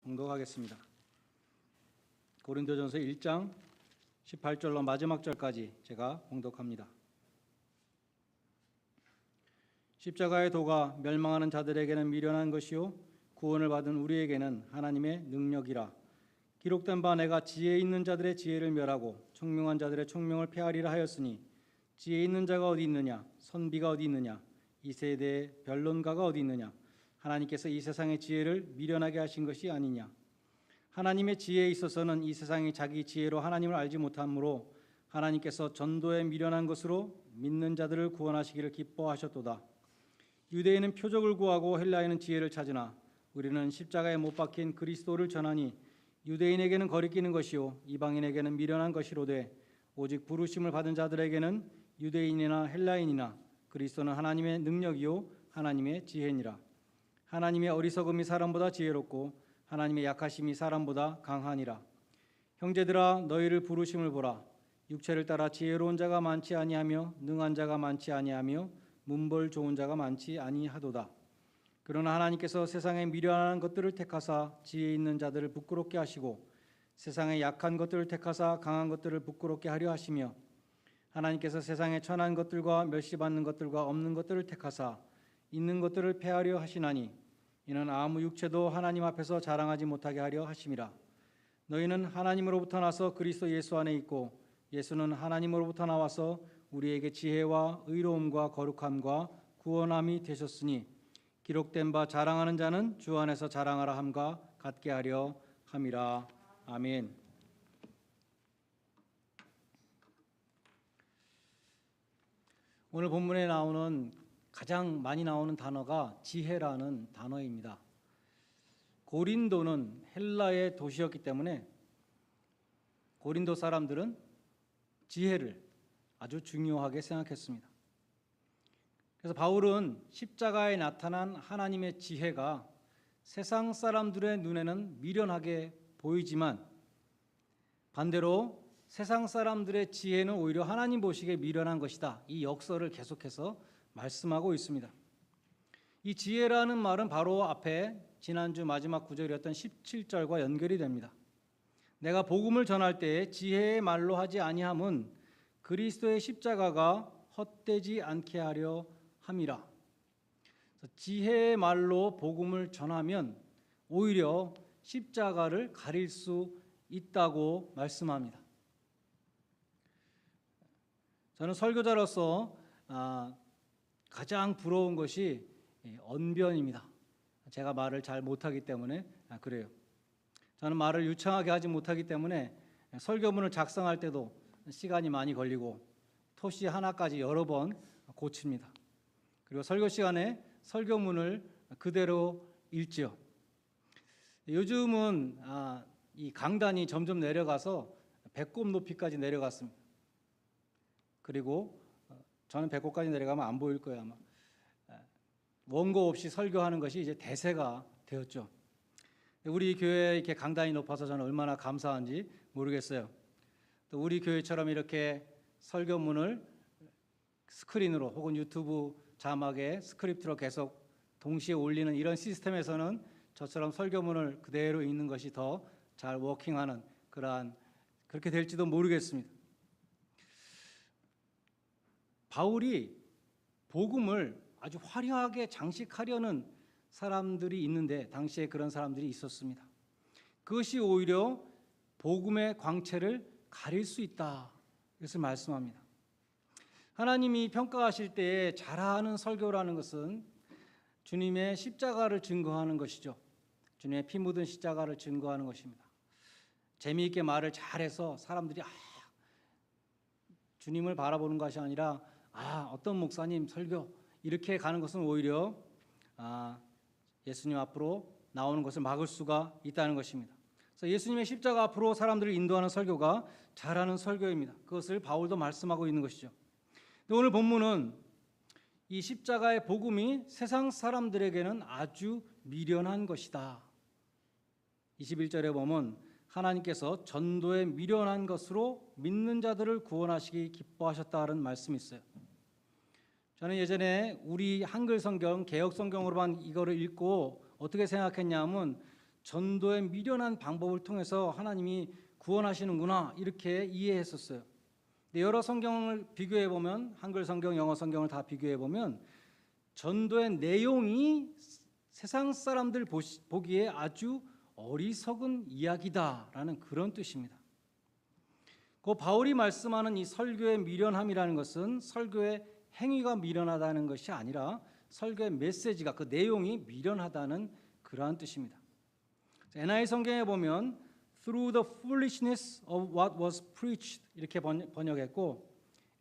봉독하겠습니다. 고린도전서 1장 18절로 마지막 절까지 제가 봉독합니다. 십자가의 도가 멸망하는 자들에게는 미련한 것이요 구원을 받은 우리에게는 하나님의 능력이라. 기록된 바 내가 지혜 있는 자들의 지혜를 멸하고 총명한 자들의 총명을 폐하리라 하였으니 지혜 있는 자가 어디 있느냐, 선비가 어디 있느냐, 이 세대의 변론가가 어디 있느냐. 하나님께서 이 세상의 지혜를 미련하게 하신 것이 아니냐. 하나님의 지혜에 있어서는 이 세상이 자기 지혜로 하나님을 알지 못하므로 하나님께서 전도에 미련한 것으로 믿는 자들을 구원하시기를 기뻐하셨도다. 유대인은 표적을 구하고 헬라인은 지혜를 찾으나 우리는 십자가에 못 박힌 그리스도를 전하니 유대인에게는 거리끼는 것이요 이방인에게는 미련한 것이로되 오직 부르심을 받은 자들에게는 유대인이나 헬라인이나 그리스도는 하나님의 능력이요 하나님의 지혜니라. 하나님의 어리석음이 사람보다 지혜롭고 하나님의 약하심이 사람보다 강하니라. 형제들아 너희를 부르심을 보라. 육체를 따라 지혜로운 자가 많지 아니하며 능한 자가 많지 아니하며 문벌 좋은 자가 많지 아니하도다. 그러나 하나님께서 세상에 미련한 것들을 택하사 지혜 있는 자들을 부끄럽게 하시고 세상에 약한 것들을 택하사 강한 것들을 부끄럽게 하려 하시며 하나님께서 세상에 천한 것들과 멸시받는 것들과 없는 것들을 택하사 있는 것들을 폐하려 하시나니 이는 아무 육체도 하나님 앞에서 자랑하지 못하게 하려 하심이라. 너희는 하나님으로부터 나서 그리스도 예수 안에 있고 예수는 하나님으로부터 나와서 우리에게 지혜와 의로움과 거룩함과 구원함이 되셨으니 기록된 바 자랑하는 자는 주 안에서 자랑하라 함과 같게 하려 함이라. 아멘. 오늘 본문에 나오는 가장 많이 나오는 단어가 지혜라는 단어입니다. 고린도는 헬라의 도시였기 때문에 고린도 사람들은 지혜를 아주 중요하게 생각했습니다. 그래서 바울은 십자가에 나타난 하나님의 지혜가 세상 사람들의 눈에는 미련하게 보이지만 반대로 세상 사람들의 지혜는 오히려 하나님 보시기에 미련한 것이다. 이 역설을 계속해서 말씀하고 있습니다. 이 지혜라는 말은 바로 앞에 지난주 마지막 구절이었던 17절과 연결이 됩니다. 내가 복음을 전할 때에 지혜의 말로 하지 아니함은 그리스도의 십자가가 헛되지 않게 하려 함이라. 지혜의 말로 복음을 전하면 오히려 십자가를 가릴 수 있다고 말씀합니다. 저는 설교자로서 가장 부러운 것이 언변입니다. 제가 말을 잘 못하기 때문에 그래요. 저는 말을 유창하게 하지 못하기 때문에 설교문을 작성할 때도 시간이 많이 걸리고 토시 하나까지 여러 번 고칩니다. 그리고 설교 시간에 설교문을 그대로 읽죠. 요즘은 이 강단이 점점 내려가서 배꼽 높이까지 내려갔습니다. 그리고 저는 배꼽까지 내려가면 안 보일 거예요 아마. 원고 없이 설교하는 것이 이제 대세가 되었죠. 우리 교회 이렇게 강단이 높아서 저는 얼마나 감사한지 모르겠어요. 또 우리 교회처럼 이렇게 설교문을 스크린으로 혹은 유튜브 자막에 스크립트로 계속 동시에 올리는 이런 시스템에서는 저처럼 설교문을 그대로 읽는 것이 더 잘 워킹하는 그렇게 될지도 모르겠습니다. 바울이 복음을 아주 화려하게 장식하려는 사람들이 있는데 당시에 그런 사람들이 있었습니다. 그것이 오히려 복음의 광채를 가릴 수 있다. 이것을 말씀합니다. 하나님이 평가하실 때에 잘하는 설교라는 것은 주님의 십자가를 증거하는 것이죠. 주님의 피 묻은 십자가를 증거하는 것입니다. 재미있게 말을 잘해서 사람들이 주님을 바라보는 것이 아니라 어떤 목사님 설교 이렇게 가는 것은 오히려 예수님 앞으로 나오는 것을 막을 수가 있다는 것입니다. 그래서 예수님의 십자가 앞으로 사람들을 인도하는 설교가 잘하는 설교입니다. 그것을 바울도 말씀하고 있는 것이죠. 근데 오늘 본문은 이 십자가의 복음이 세상 사람들에게는 아주 미련한 것이다. 21절에 보면 하나님께서 전도에 미련한 것으로 믿는 자들을 구원하시기 기뻐하셨다는 말씀이 있어요. 저는 예전에 우리 한글 성경, 개혁 성경으로만 이거를 읽고 어떻게 생각했냐면 전도의 미련한 방법을 통해서 하나님이 구원하시는구나 이렇게 이해했었어요. 근데 여러 성경을 비교해 보면, 한글 성경, 영어 성경을 다 비교해 보면 전도의 내용이 세상 사람들 보기에 아주 어리석은 이야기다라는 그런 뜻입니다. 그 바울이 말씀하는 이 설교의 미련함이라는 것은 설교의 행위가 미련하다는 것이 아니라 설교의 메시지가, 그 내용이 미련하다는 그러한 뜻입니다. NIV 성경에 보면 through the foolishness of what was preached 이렇게 번역했고,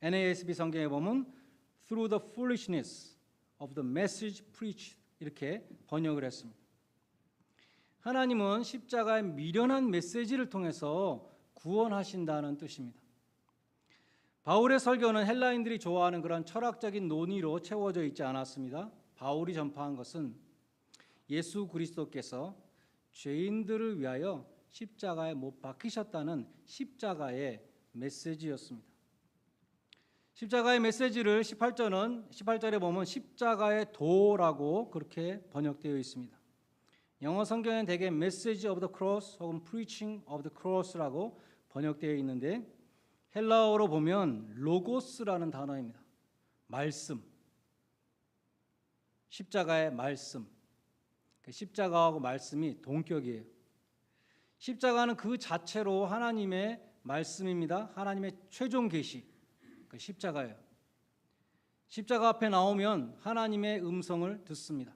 NASB 성경에 보면 through the foolishness of the message preached 이렇게 번역을 했습니다. 하나님은 십자가의 미련한 메시지를 통해서 구원하신다는 뜻입니다. 바울의 설교는 헬라인들이 좋아하는 그런 철학적인 논의로 채워져 있지 않았습니다. 바울이 전파한 것은 예수 그리스도께서 죄인들을 위하여 십자가에 못 박히셨다는 십자가의 메시지였습니다. 십자가의 메시지를 18절에 보면 십자가의 도라고 그렇게 번역되어 있습니다. 영어 성경에는 대개 Message of the Cross 혹은 Preaching of the Cross라고 번역되어 있는데 헬라어로 보면 로고스라는 단어입니다. 말씀, 십자가의 말씀. 십자가하고 말씀이 동격이에요. 십자가는 그 자체로 하나님의 말씀입니다. 하나님의 최종 계시, 그 십자가예요. 십자가 앞에 나오면 하나님의 음성을 듣습니다.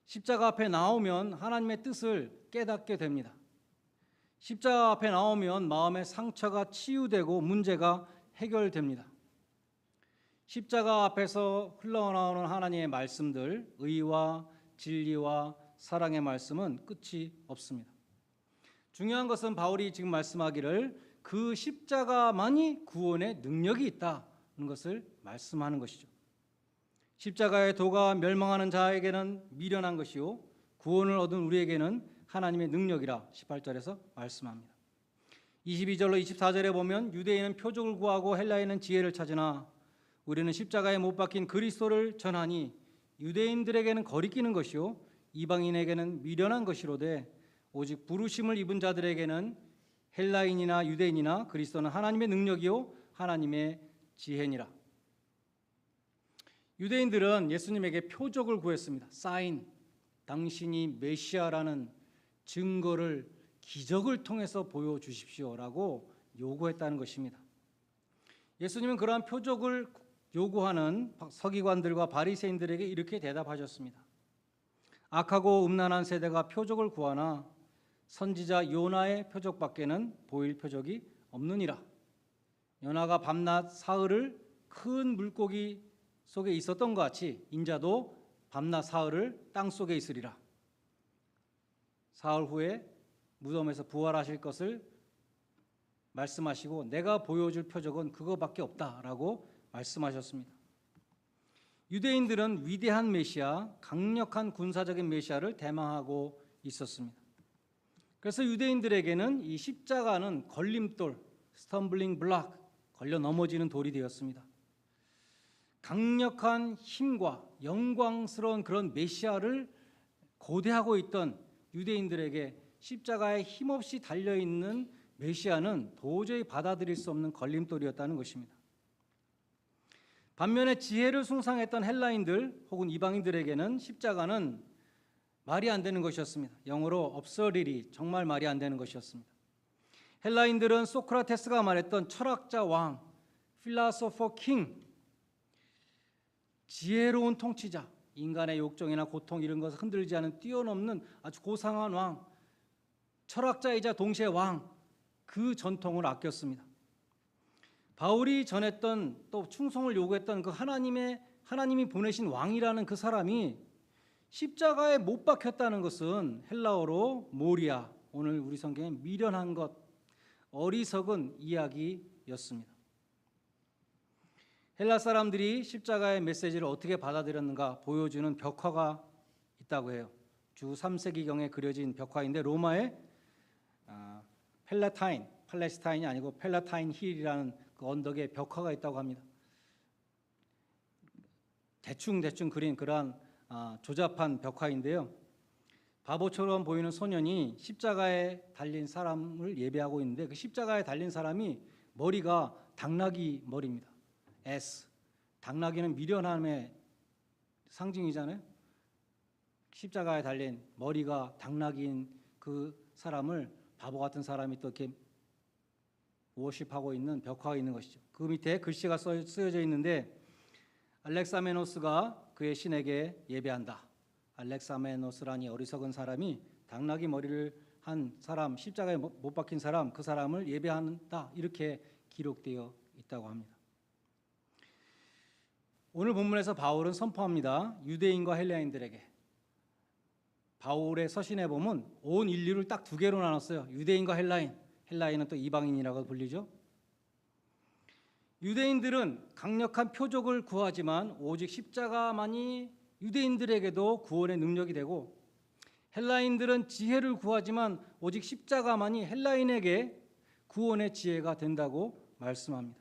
십자가 앞에 나오면 하나님의 뜻을 깨닫게 됩니다. 십자가 앞에 나오면 마음의 상처가 치유되고 문제가 해결됩니다. 십자가 앞에서 흘러나오는 하나님의 말씀들, 의와 진리와 사랑의 말씀은 끝이 없습니다. 중요한 것은 바울이 지금 말씀하기를 그 십자가만이 구원의 능력이 있다는 것을 말씀하는 것이죠. 십자가의 도가 멸망하는 자에게는 미련한 것이요 구원을 얻은 우리에게는 하나님의 능력이라 18절에서 말씀합니다. 22절로 24절에 보면 유대인은 표적을 구하고 헬라인은 지혜를 찾으나 우리는 십자가에 못 박힌 그리스도를 전하니 유대인들에게는 거리끼는 것이요 이방인에게는 미련한 것이로되 오직 부르심을 입은 자들에게는 헬라인이나 유대인이나 그리스도는 하나님의 능력이요 하나님의 지혜니라. 유대인들은 예수님에게 표적을 구했습니다. 사인, 당신이 메시아라는 증거를, 기적을 통해서 보여주십시오라고 요구했다는 것입니다. 예수님은 그러한 표적을 요구하는 서기관들과 바리새인들에게 이렇게 대답하셨습니다. 악하고 음란한 세대가 표적을 구하나 선지자 요나의 표적밖에는 보일 표적이 없느니라. 요나가 밤낮 사흘을 큰 물고기 속에 있었던 것 같이 인자도 밤낮 사흘을 땅 속에 있으리라. 사흘 후에 무덤에서 부활하실 것을 말씀하시고 내가 보여줄 표적은 그거밖에 없다라고 말씀하셨습니다. 유대인들은 위대한 메시아, 강력한 군사적인 메시아를 대망하고 있었습니다. 그래서 유대인들에게는 이 십자가는 걸림돌, 스텀블링 블락, 걸려 넘어지는 돌이 되었습니다. 강력한 힘과 영광스러운 그런 메시아를 고대하고 있던 유대인들에게 십자가에 힘없이 달려있는 메시아는 도저히 받아들일 수 없는 걸림돌이었다는 것입니다. 반면에 지혜를 숭상했던 헬라인들 혹은 이방인들에게는 십자가는 말이 안 되는 것이었습니다. 영어로 absurdity, 정말 말이 안 되는 것이었습니다. 헬라인들은 소크라테스가 말했던 철학자 왕, philosopher king, 지혜로운 통치자, 인간의 욕정이나 고통 이런 것을 흔들지 않은 뛰어넘는 아주 고상한 왕, 철학자이자 동시에 왕, 그 전통을 아꼈습니다. 바울이 전했던 또 충성을 요구했던 그 하나님이 보내신 왕이라는 그 사람이 십자가에 못 박혔다는 것은 헬라어로 모리아, 오늘 우리 성경에 미련한 것, 어리석은 이야기였습니다. 헬라 사람들이 십자가의 메시지를 어떻게 받아들였는가 보여주는 벽화가 있다고 해요. 주 3세기경에 그려진 벽화인데 로마의 팔레스타인이 아니고 펠라타인 힐이라는 그 언덕에 벽화가 있다고 합니다. 대충 그린 그러한 조잡한 벽화인데요. 바보처럼 보이는 소년이 십자가에 달린 사람을 예배하고 있는데 그 십자가에 달린 사람이 머리가 당나귀 머리입니다. S. 당나귀는 미련함의 상징이잖아요. 십자가에 달린 머리가 당나귀인 그 사람을 바보 같은 사람이 또 이렇게 워십하고 있는 벽화가 있는 것이죠. 그 밑에 글씨가 쓰여져 있는데 알렉사메노스가 그의 신에게 예배한다. 알렉사메노스라니 어리석은 사람이 당나귀 머리를 한 사람, 십자가에 못 박힌 사람, 그 사람을 예배한다. 이렇게 기록되어 있다고 합니다. 오늘 본문에서 바울은 선포합니다. 유대인과 헬라인들에게. 바울의 서신에 보면 온 인류를 딱 두 개로 나눴어요. 유대인과 헬라인. 헬라인은 또 이방인이라고 불리죠. 유대인들은 강력한 표적을 구하지만 오직 십자가만이 유대인들에게도 구원의 능력이 되고, 헬라인들은 지혜를 구하지만 오직 십자가만이 헬라인에게 구원의 지혜가 된다고 말씀합니다.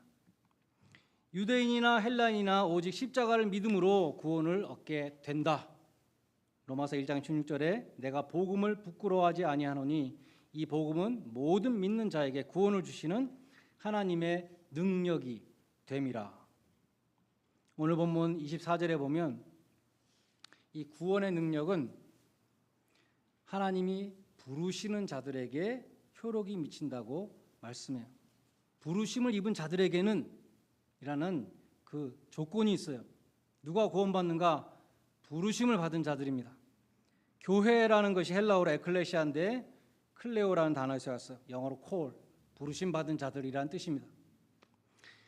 유대인이나 헬라인이나 오직 십자가를 믿음으로 구원을 얻게 된다. 로마서 1장 16절에 내가 복음을 부끄러워하지 아니하노니 이 복음은 모든 믿는 자에게 구원을 주시는 하나님의 능력이 됨이라. 오늘 본문 24절에 보면 이 구원의 능력은 하나님이 부르시는 자들에게 효력이 미친다고 말씀해요. 부르심을 입은 자들에게는 이라는 그 조건이 있어요. 누가 구원받는가? 부르심을 받은 자들입니다. 교회라는 것이 헬라어로 에클레시아인데 클레오라는 단어에서 왔어요. 영어로 call, 부르심 받은 자들이라는 뜻입니다.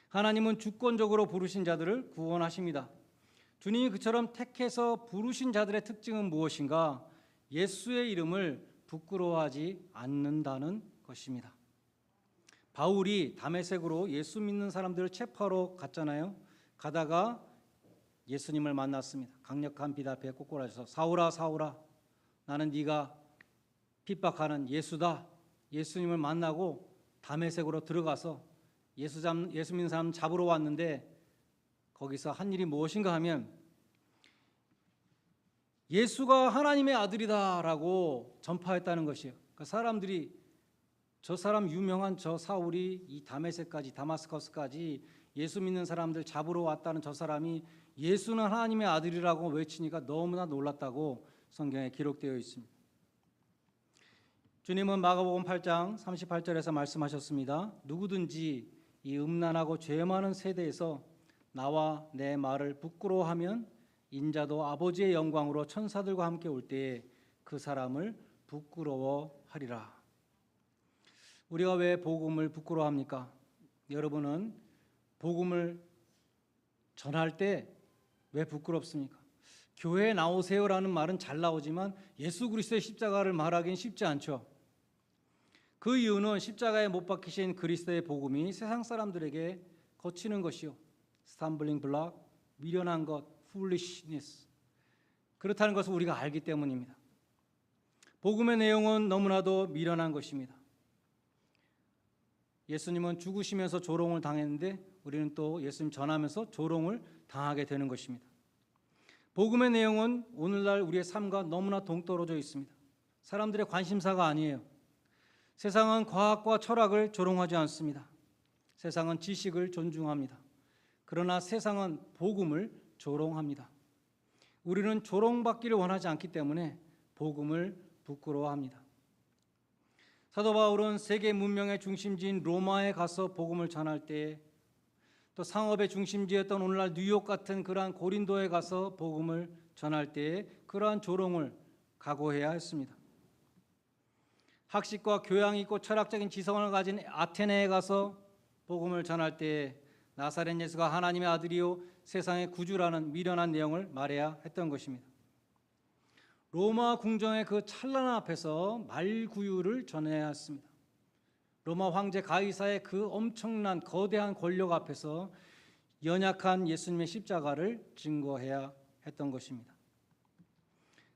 하나님은 주권적으로 부르신 자들을 구원하십니다. 주님이 그처럼 택해서 부르신 자들의 특징은 무엇인가? 예수의 이름을 부끄러워하지 않는다는 것입니다. 바울이 다메섹으로 예수 믿는 사람들을 체포하러 갔잖아요. 가다가 예수님을 만났습니다. 강력한 빛 앞에 꼬꾸라져서 사울아 사울아 나는 네가 핍박하는 예수다. 예수님을 만나고 다메섹으로 들어가서 예수 믿는 사람 잡으러 왔는데 거기서 한 일이 무엇인가 하면 예수가 하나님의 아들이다라고 전파했다는 것이에요. 그러니까 사람들이 저 사람 유명한 저 사울이 이 다메섹까지 다마스커스까지 예수 믿는 사람들 잡으러 왔다는 저 사람이 예수는 하나님의 아들이라고 외치니까 너무나 놀랐다고 성경에 기록되어 있습니다. 주님은 마가복음 8장 38절에서 말씀하셨습니다. 누구든지 이 음란하고 죄 많은 세대에서 나와 내 말을 부끄러워하면 인자도 아버지의 영광으로 천사들과 함께 올 때에 그 사람을 부끄러워하리라. 우리가 왜 복음을 부끄러워합니까? 여러분은 복음을 전할 때 왜 부끄럽습니까? 교회에 나오세요라는 말은 잘 나오지만 예수 그리스도의 십자가를 말하기는 쉽지 않죠. 그 이유는 십자가에 못 박히신 그리스도의 복음이 세상 사람들에게 거치는 것이요, 스탬블링 블록, 미련한 것, foolishness, 그렇다는 것을 우리가 알기 때문입니다. 복음의 내용은 너무나도 미련한 것입니다. 예수님은 죽으시면서 조롱을 당했는데 우리는 또 예수님 전하면서 조롱을 당하게 되는 것입니다. 복음의 내용은 오늘날 우리의 삶과 너무나 동떨어져 있습니다. 사람들의 관심사가 아니에요. 세상은 과학과 철학을 조롱하지 않습니다. 세상은 지식을 존중합니다. 그러나 세상은 복음을 조롱합니다. 우리는 조롱받기를 원하지 않기 때문에 복음을 부끄러워합니다. 사도 바울은 세계 문명의 중심지인 로마에 가서 복음을 전할 때, 또 상업의 중심지였던 오늘날 뉴욕 같은 그러한 고린도에 가서 복음을 전할 때에 그러한 조롱을 각오해야 했습니다. 학식과 교양 있고 철학적인 지성을 가진 아테네에 가서 복음을 전할 때에 나사렛 예수가 하나님의 아들이요 세상의 구주라는 미련한 내용을 말해야 했던 것입니다. 로마 궁정의 그 찬란 앞에서 말구유를 전해야 했습니다. 로마 황제 가이사의 그 엄청난 거대한 권력 앞에서 연약한 예수님의 십자가를 증거해야 했던 것입니다.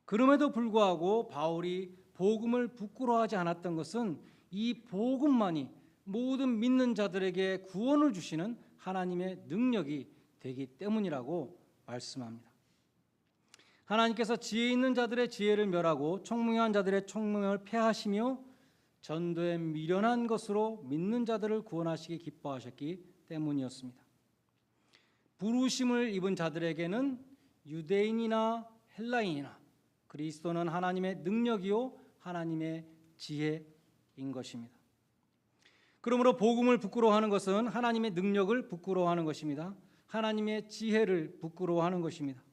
그럼에도 불구하고 바울이 복음을 부끄러워하지 않았던 것은 이 복음만이 모든 믿는 자들에게 구원을 주시는 하나님의 능력이 되기 때문이라고 말씀합니다. 하나님께서 지혜 있는 자들의 지혜를 멸하고 총명한 자들의 총명을 폐하시며 전도에 미련한 것으로 믿는 자들을 구원하시기 기뻐하셨기 때문이었습니다. 부르심을 입은 자들에게는 유대인이나 헬라인이나 그리스도는 하나님의 능력이요 하나님의 지혜인 것입니다. 그러므로 복음을 부끄러워하는 것은 하나님의 능력을 부끄러워하는 것입니다. 하나님의 지혜를 부끄러워하는 것입니다.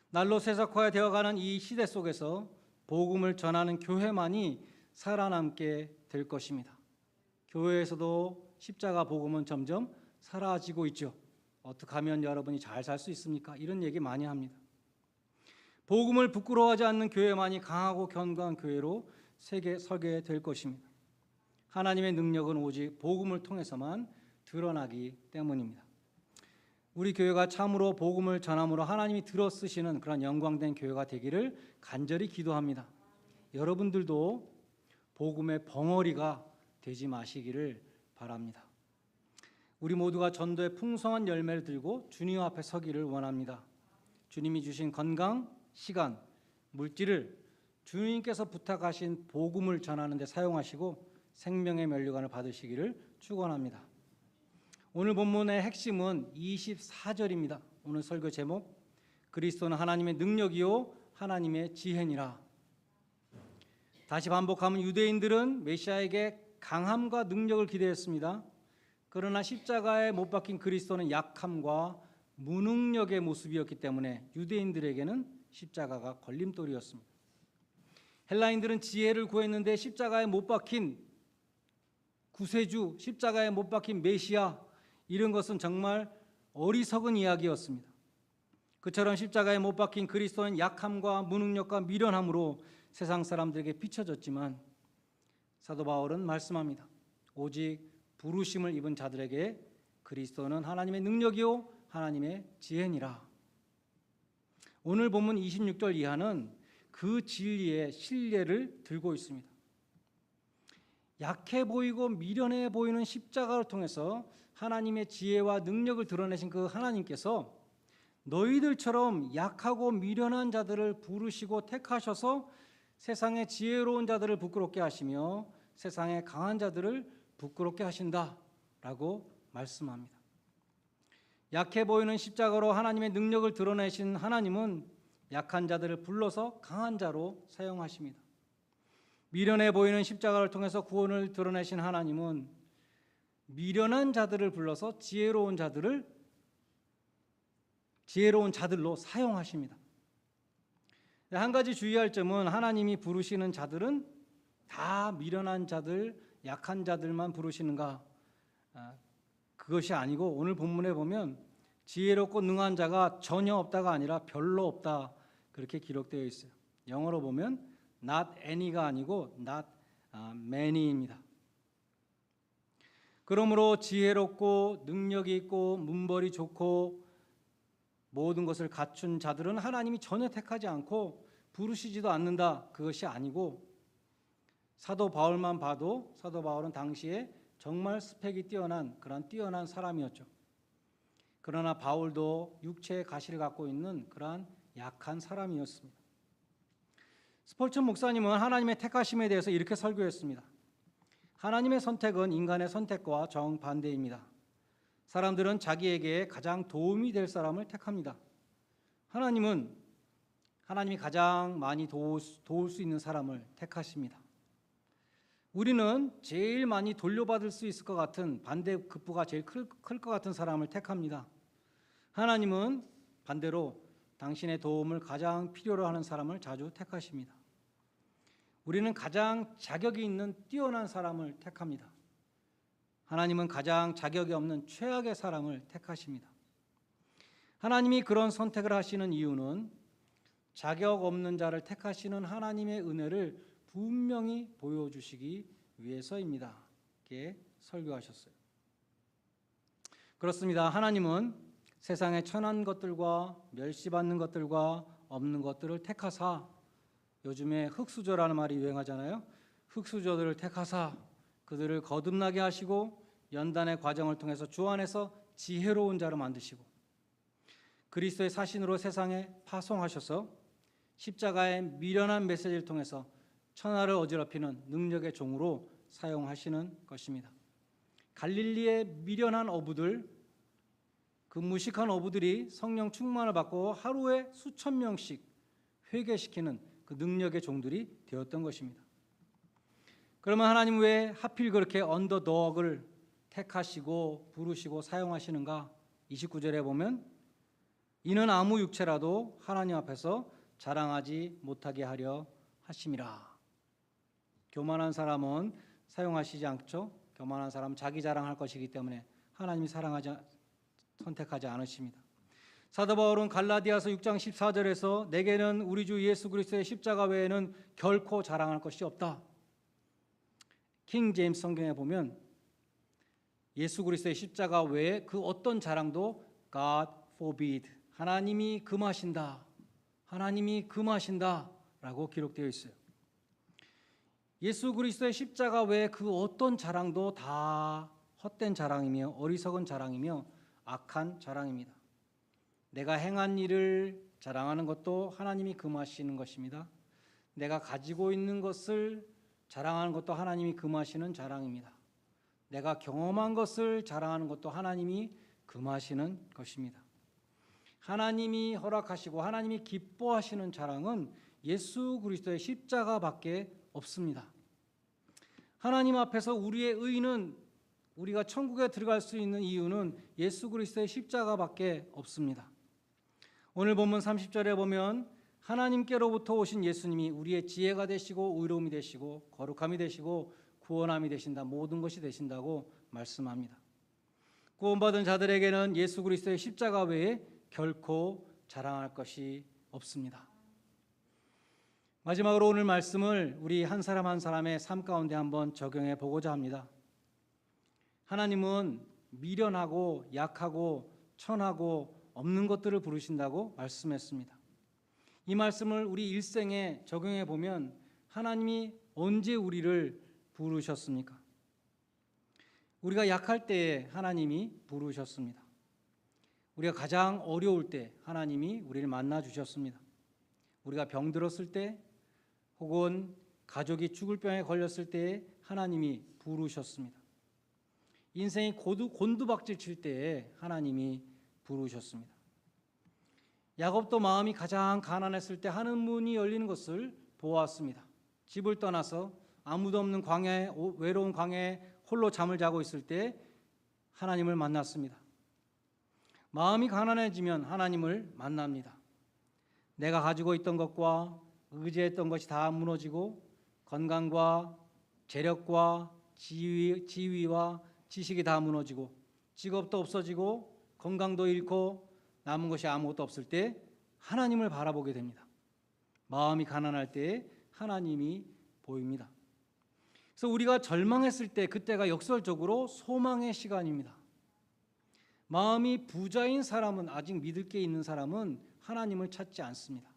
날로 세속화가 되어가는 이 시대 속에서 복음을 전하는 교회만이 살아남게 될 것입니다. 교회에서도 십자가 복음은 점점 사라지고 있죠. 어떻게 하면 여러분이 잘 살 수 있습니까? 이런 얘기 많이 합니다. 복음을 부끄러워하지 않는 교회만이 강하고 견고한 교회로 설게 될 것입니다. 하나님의 능력은 오직 복음을 통해서만 드러나기 때문입니다. 우리 교회가 참으로 복음을 전함으로 하나님이 들어 쓰시는 그런 영광된 교회가 되기를 간절히 기도합니다. 여러분들도 복음의 벙어리가 되지 마시기를 바랍니다. 우리 모두가 전도의 풍성한 열매를 들고 주님 앞에 서기를 원합니다. 주님이 주신 건강, 시간, 물질을 주님께서 부탁하신 복음을 전하는 데 사용하시고 생명의 면류관을 받으시기를 축원합니다. 오늘 본문의 핵심은 24절입니다. 오늘 설교 제목 그리스도는 하나님의 능력이요 하나님의 지혜니라. 다시 반복하면 유대인들은 메시아에게 강함과 능력을 기대했습니다. 그러나 십자가에 못 박힌 그리스도는 약함과 무능력의 모습이었기 때문에 유대인들에게는 십자가가 걸림돌이었습니다. 헬라인들은 지혜를 구했는데 십자가에 못 박힌 구세주, 십자가에 못 박힌 메시아, 이런 것은 정말 어리석은 이야기였습니다. 그처럼 십자가에 못 박힌 그리스도는 약함과 무능력과 미련함으로 세상 사람들에게 비춰졌지만 사도 바울은 말씀합니다. 오직 부르심을 입은 자들에게 그리스도는 하나님의 능력이요 하나님의 지혜니라. 오늘 본문 26절 이하는 그 진리의 신뢰를 들고 있습니다. 약해 보이고 미련해 보이는 십자가를 통해서 하나님의 지혜와 능력을 드러내신 그 하나님께서 너희들처럼 약하고 미련한 자들을 부르시고 택하셔서 세상의 지혜로운 자들을 부끄럽게 하시며 세상의 강한 자들을 부끄럽게 하신다라고 말씀합니다. 약해 보이는 십자가로 하나님의 능력을 드러내신 하나님은 약한 자들을 불러서 강한 자로 사용하십니다. 미련해 보이는 십자가를 통해서 구원을 드러내신 하나님은 미련한 자들을 불러서 지혜로운 자들로 사용하십니다. 한 가지 주의할 점은 하나님이 부르시는 자들은 다 미련한 자들, 약한 자들만 부르시는가? 그것이 아니고 오늘 본문에 보면 지혜롭고 능한 자가 전혀 없다가 아니라 별로 없다, 그렇게 기록되어 있어요. 영어로 보면 not any가 아니고 not many입니다. 그러므로 지혜롭고 능력이 있고 문벌이 좋고 모든 것을 갖춘 자들은 하나님이 전혀 택하지 않고 부르시지도 않는다, 그것이 아니고 사도 바울만 봐도 사도 바울은 당시에 정말 스펙이 뛰어난 그런 뛰어난 사람이었죠. 그러나 바울도 육체의 가시를 갖고 있는 그러한 약한 사람이었습니다. 스폴천 목사님은 하나님의 택하심에 대해서 이렇게 설교했습니다. 하나님의 선택은 인간의 선택과 정반대입니다. 사람들은 자기에게 가장 도움이 될 사람을 택합니다. 하나님이 가장 많이 도울 수 있는 사람을 택하십니다. 우리는 제일 많이 돌려받을 수 있을 것 같은 반대급부가 제일 클 것 같은 사람을 택합니다. 하나님은 반대로 당신의 도움을 가장 필요로 하는 사람을 자주 택하십니다. 우리는 가장 자격이 있는 뛰어난 사람을 택합니다. 하나님은 가장 자격이 없는 최악의 사람을 택하십니다. 하나님이 그런 선택을 하시는 이유는 자격 없는 자를 택하시는 하나님의 은혜를 분명히 보여주시기 위해서입니다. 이렇게 설교하셨어요. 그렇습니다. 하나님은 세상의 천한 것들과 멸시받는 것들과 없는 것들을 택하사, 요즘에 흙수저라는 말이 유행하잖아요. 흙수저들을 택하사 그들을 거듭나게 하시고 연단의 과정을 통해서 주 안에서 지혜로운 자로 만드시고 그리스도의 사신으로 세상에 파송하셔서 십자가의 미련한 메시지를 통해서 천하를 어지럽히는 능력의 종으로 사용하시는 것입니다. 갈릴리의 미련한 어부들, 그 무식한 어부들이 성령 충만을 받고 하루에 수천 명씩 회개시키는 그 능력의 종들이 되었던 것입니다. 그러면 하나님 왜 하필 그렇게 언더독을 택하시고 부르시고 사용하시는가? 29절에 보면 이는 아무 육체라도 하나님 앞에서 자랑하지 못하게 하려 하심이라. 교만한 사람은 사용하시지 않죠. 교만한 사람은 자기 자랑할 것이기 때문에 하나님이 선택하지 않으십니다. 사도 바울은 갈라디아서 6장 14절에서 내게는 우리 주 예수 그리스도의 십자가 외에는 결코 자랑할 것이 없다. 킹 제임스 성경에 보면 예수 그리스도의 십자가 외에 그 어떤 자랑도 God forbid, 하나님이 금하신다, 하나님이 금하신다 라고 기록되어 있어요. 예수 그리스도의 십자가 외에 그 어떤 자랑도 다 헛된 자랑이며 어리석은 자랑이며 악한 자랑입니다. 내가 행한 일을 자랑하는 것도 하나님이 금하시는 것입니다. 내가 가지고 있는 것을 자랑하는 것도 하나님이 금하시는 자랑입니다. 내가 경험한 것을 자랑하는 것도 하나님이 금하시는 것입니다. 하나님이 허락하시고 하나님이 기뻐하시는 자랑은 예수 그리스도의 십자가밖에 없습니다. 하나님 앞에서 우리의 의는, 우리가 천국에 들어갈 수 있는 이유는 예수 그리스도의 십자가밖에 없습니다. 오늘 본문 30절에 보면 하나님께로부터 오신 예수님이 우리의 지혜가 되시고 의로움이 되시고 거룩함이 되시고 구원함이 되신다, 모든 것이 되신다고 말씀합니다. 구원받은 자들에게는 예수 그리스도의 십자가 외에 결코 자랑할 것이 없습니다. 마지막으로 오늘 말씀을 우리 한 사람 한 사람의 삶 가운데 한번 적용해 보고자 합니다. 하나님은 미련하고 약하고 천하고 없는 것들을 부르신다고 말씀했습니다. 이 말씀을 우리 일생에 적용해 보면 하나님이 언제 우리를 부르셨습니까? 우리가 약할 때에 하나님이 부르셨습니다. 우리가 가장 어려울 때 하나님이 우리를 만나 주셨습니다. 우리가 병들었을 때 혹은 가족이 죽을 병에 걸렸을 때에 하나님이 부르셨습니다. 인생이 곤두박질 칠 때에 하나님이 부르셨습니다. 야곱도 마음이 가장 가난했을 때 하늘 문이 열리는 것을 보았습니다. 집을 떠나서 아무도 없는 광야에, 외로운 광야에 홀로 잠을 자고 있을 때 하나님을 만났습니다. 마음이 가난해지면 하나님을 만납니다. 내가 가지고 있던 것과 의지했던 것이 다 무너지고 건강과 재력과 지위와 지식이 다 무너지고 직업도 없어지고 건강도 잃고 남은 것이 아무것도 없을 때 하나님을 바라보게 됩니다. 마음이 가난할 때 하나님이 보입니다. 그래서 우리가 절망했을 때 그때가 역설적으로 소망의 시간입니다. 마음이 부자인 사람은, 아직 믿을 게 있는 사람은 하나님을 찾지 않습니다.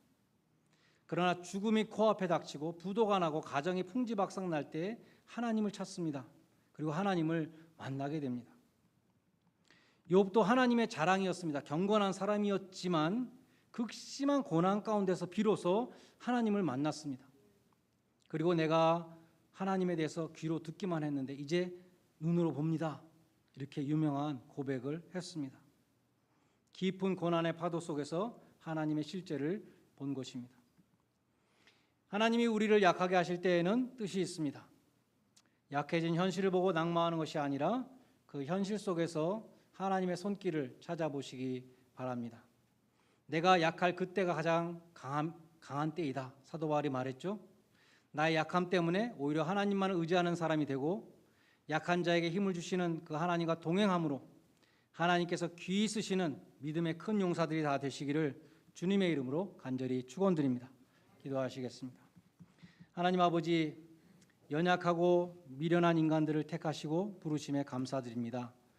그러나 죽음이 코앞에 닥치고 부도가 나고 가정이 풍지박상 날 때 하나님을 찾습니다. 그리고 하나님을 만나게 됩니다. 욥도 하나님의 자랑이었습니다. 경건한 사람이었지만 극심한 고난 가운데서 비로소 하나님을 만났습니다. 그리고 내가 하나님에 대해서 귀로 듣기만 했는데 이제 눈으로 봅니다. 이렇게 유명한 고백을 했습니다. 깊은 고난의 파도 속에서 하나님의 실제를 본 것입니다. 하나님이 우리를 약하게 하실 때에는 뜻이 있습니다. 약해진 현실을 보고 낭망하는 것이 아니라 그 현실 속에서 하나님의 손길을 찾아보시기 바랍니다. 내가 약할 그때가 가장 강한 때이다. 사도 바울이 말했죠. 나의 약함 때문에 오히려 하나님만을 의지하는 사람이 되고 약한 자에게 힘을 주시는 그 하나님과 동행함으로 하나님께서 귀히 쓰시는 믿음의 큰 용사들이 다 되시기를 주님의 이름으로 간절히 축원드립니다. 기도하시겠습니다. 하나님 아버지, 연약하고 미련한 인간들을 택하시고 부르심에 감사드립니다.